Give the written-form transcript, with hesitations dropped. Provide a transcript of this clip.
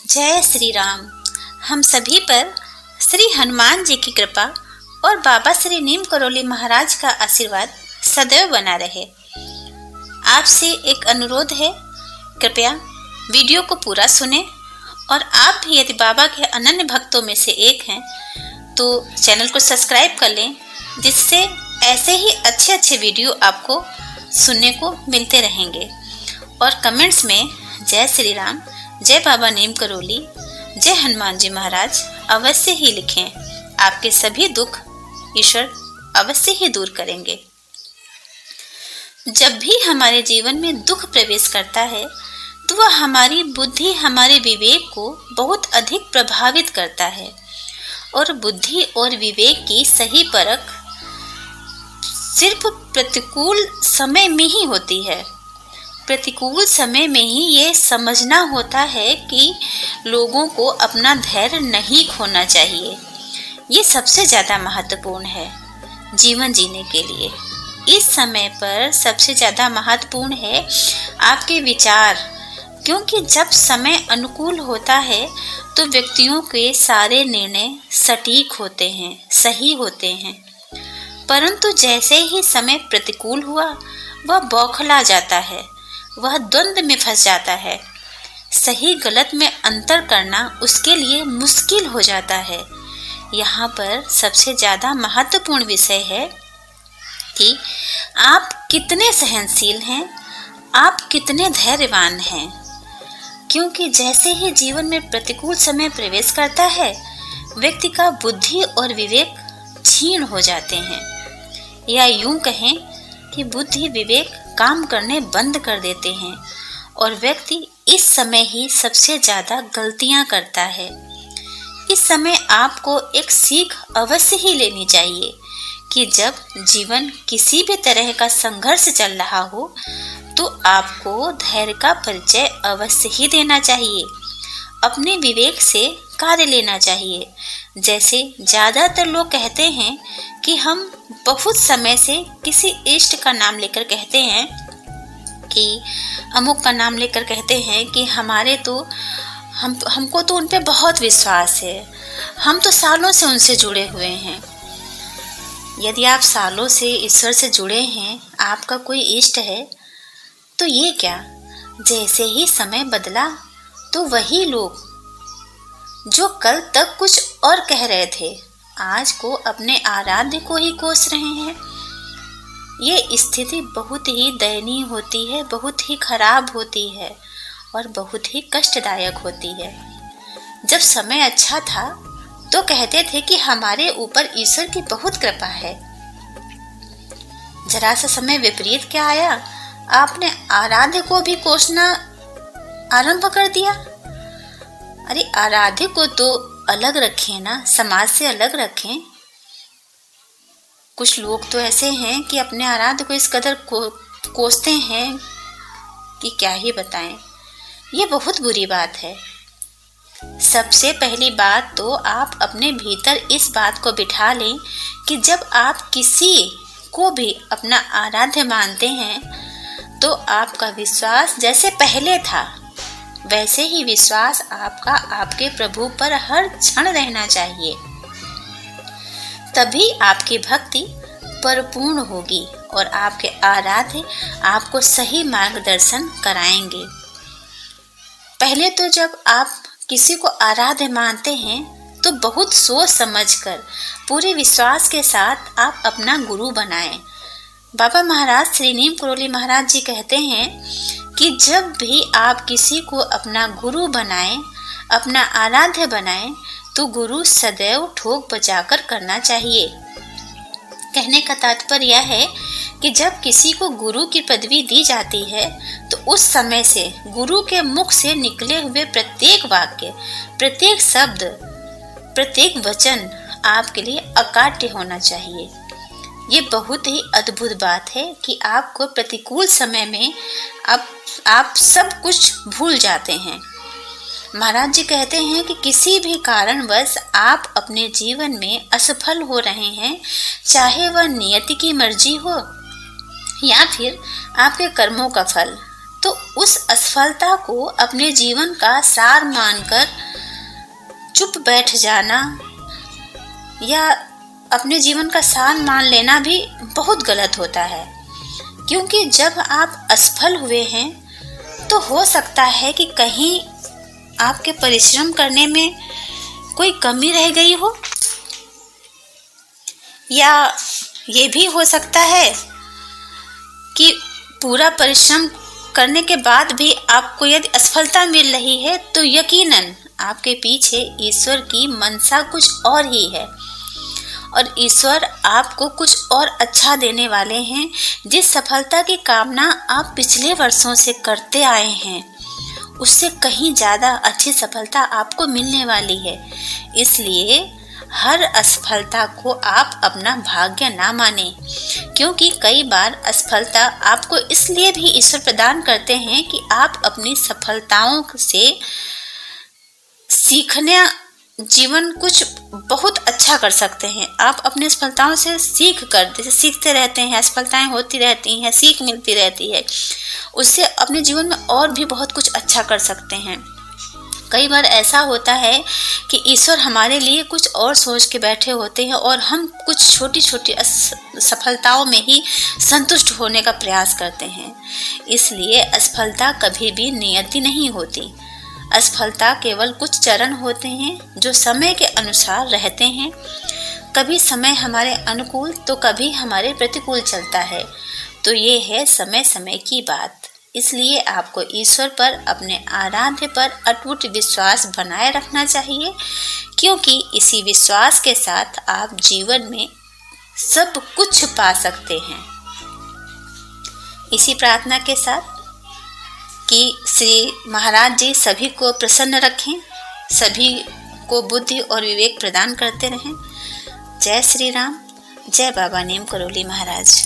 जय श्री राम। हम सभी पर श्री हनुमान जी की कृपा और बाबा श्री नीम करोली महाराज का आशीर्वाद सदैव बना रहे। आपसे एक अनुरोध है, कृपया वीडियो को पूरा सुने और आप भी यदि बाबा के अनन्य भक्तों में से एक हैं तो चैनल को सब्सक्राइब कर लें, जिससे ऐसे ही अच्छे अच्छे वीडियो आपको सुनने को मिलते रहेंगे। और कमेंट्स में जय श्री राम, जय बाबा नीम करोली, जय हनुमान जी महाराज अवश्य ही लिखें। आपके सभी दुख ईश्वर अवश्य ही दूर करेंगे। जब भी हमारे जीवन में दुख प्रवेश करता है तो वह हमारी बुद्धि, हमारे विवेक को बहुत अधिक प्रभावित करता है। और बुद्धि और विवेक की सही परख सिर्फ प्रतिकूल समय में ही होती है। प्रतिकूल समय में ही ये समझना होता है कि लोगों को अपना धैर्य नहीं खोना चाहिए। ये सबसे ज़्यादा महत्वपूर्ण है जीवन जीने के लिए। इस समय पर सबसे ज़्यादा महत्वपूर्ण है आपके विचार, क्योंकि जब समय अनुकूल होता है तो व्यक्तियों के सारे निर्णय सटीक होते हैं, सही होते हैं। परंतु जैसे ही समय प्रतिकूल हुआ वह बौखला जाता है, वह द्वंद्व में फंस जाता है। सही गलत में अंतर करना उसके लिए मुश्किल हो जाता है। यहाँ पर सबसे ज़्यादा महत्वपूर्ण विषय है कि आप कितने सहनशील हैं, आप कितने धैर्यवान हैं। क्योंकि जैसे ही जीवन में प्रतिकूल समय प्रवेश करता है, व्यक्ति का बुद्धि और विवेक क्षीण हो जाते हैं, या यूं कहें कि बुद्धि विवेक काम करने बंद कर देते हैं और व्यक्ति इस समय ही सबसे ज़्यादा गलतियां करता है। इस समय आपको एक सीख अवश्य ही लेनी चाहिए कि जब जीवन किसी भी तरह का संघर्ष चल रहा हो तो आपको धैर्य का परिचय अवश्य ही देना चाहिए। अपने विवेक से कार्य लेना चाहिए। जैसे ज़्यादातर लोग कहते हैं कि हम बहुत समय से किसी इष्ट का नाम लेकर कहते हैं, कि अमुक का नाम लेकर कहते हैं कि हमको तो उन पे बहुत विश्वास है, हम तो सालों से उनसे जुड़े हुए हैं। यदि आप सालों से ईश्वर से जुड़े हैं, आपका कोई इष्ट है, तो ये क्या, जैसे ही समय बदला तो वही लोग जो कल तक कुछ और कह रहे थे आज को अपने आराध्य को ही कोस रहे हैं। ये स्थिति बहुत ही दयनीय होती है, बहुत ही खराब होती है और बहुत ही कष्टदायक होती है। जब समय अच्छा था तो कहते थे कि हमारे ऊपर ईश्वर की बहुत कृपा है। जरा सा समय विपरीत क्या आया, आपने आराध्य को भी कोसना आरंभ कर दिया। अरे आराध्य को तो अलग रखें ना, समाज से अलग रखें। कुछ लोग तो ऐसे हैं कि अपने आराध्य को इस कदर कोसते हैं कि क्या ही बताएं। ये बहुत बुरी बात है। सबसे पहली बात तो आप अपने भीतर इस बात को बिठा लें कि जब आप किसी को भी अपना आराध्य मानते हैं तो आपका विश्वास जैसे पहले था वैसे ही विश्वास आपका आपके प्रभु पर हर क्षण रहना चाहिए। तभी आपकी भक्ति परिपूर्ण होगी और आपके आराध्य आपको सही मार्गदर्शन कराएंगे। पहले तो जब आप किसी को आराध्य मानते हैं तो बहुत सोच समझकर पूरे विश्वास के साथ आप अपना गुरु बनाएं। बाबा महाराज श्री नीम करोली महाराज जी कहते हैं कि जब भी आप किसी को अपना गुरु बनाएं, अपना आराध्य बनाएं, तो गुरु सदैव ठोक बजाकर करना चाहिए। कहने का तात्पर्य यह है कि जब किसी को गुरु की पदवी दी जाती है तो उस समय से गुरु के मुख से निकले हुए प्रत्येक वाक्य, प्रत्येक शब्द, प्रत्येक वचन आपके लिए अकाट्य होना चाहिए। ये बहुत ही अद्भुत बात है कि आपको प्रतिकूल समय में आप सब कुछ भूल जाते हैं। महाराज जी कहते हैं कि किसी भी कारणवश आप अपने जीवन में असफल हो रहे हैं, चाहे वह नियति की मर्जी हो या फिर आपके कर्मों का फल, तो उस असफलता को अपने जीवन का सार मानकर चुप बैठ जाना या अपने जीवन का सार मान लेना भी बहुत गलत होता है। क्योंकि जब आप असफल हुए हैं तो हो सकता है कि कहीं आपके परिश्रम करने में कोई कमी रह गई हो, या ये भी हो सकता है कि पूरा परिश्रम करने के बाद भी आपको यदि असफलता मिल रही है तो यकीनन आपके पीछे ईश्वर की मनसा कुछ और ही है और ईश्वर आपको कुछ और अच्छा देने वाले हैं। जिस सफलता की कामना आप पिछले वर्षों से करते आए हैं उससे कहीं ज़्यादा अच्छी सफलता आपको मिलने वाली है। इसलिए हर असफलता को आप अपना भाग्य ना माने, क्योंकि कई बार असफलता आपको इसलिए भी ईश्वर प्रदान करते हैं कि आप अपनी सफलताओं से सीखने जीवन कुछ बहुत अच्छा कर सकते हैं। आप अपनी असफलताओं से सीख कर, जैसे सीखते रहते हैं, असफलताएं होती रहती हैं, सीख मिलती रहती है, उससे अपने जीवन में और भी बहुत कुछ अच्छा कर सकते हैं। कई बार ऐसा होता है कि ईश्वर हमारे लिए कुछ और सोच के बैठे होते हैं और हम कुछ छोटी छोटी सफलताओं में ही संतुष्ट होने का प्रयास करते हैं। इसलिए असफलता कभी भी नियति नहीं होती। असफलता केवल कुछ चरण होते हैं जो समय के अनुसार रहते हैं। कभी समय हमारे अनुकूल तो कभी हमारे प्रतिकूल चलता है। तो ये है समय समय की बात। इसलिए आपको ईश्वर पर, अपने आराध्य पर अटूट विश्वास बनाए रखना चाहिए, क्योंकि इसी विश्वास के साथ आप जीवन में सब कुछ पा सकते हैं। इसी प्रार्थना के साथ कि श्री महाराज जी सभी को प्रसन्न रखें, सभी को बुद्धि और विवेक प्रदान करते रहें। जय श्री राम, जय बाबा नीम करोली महाराज।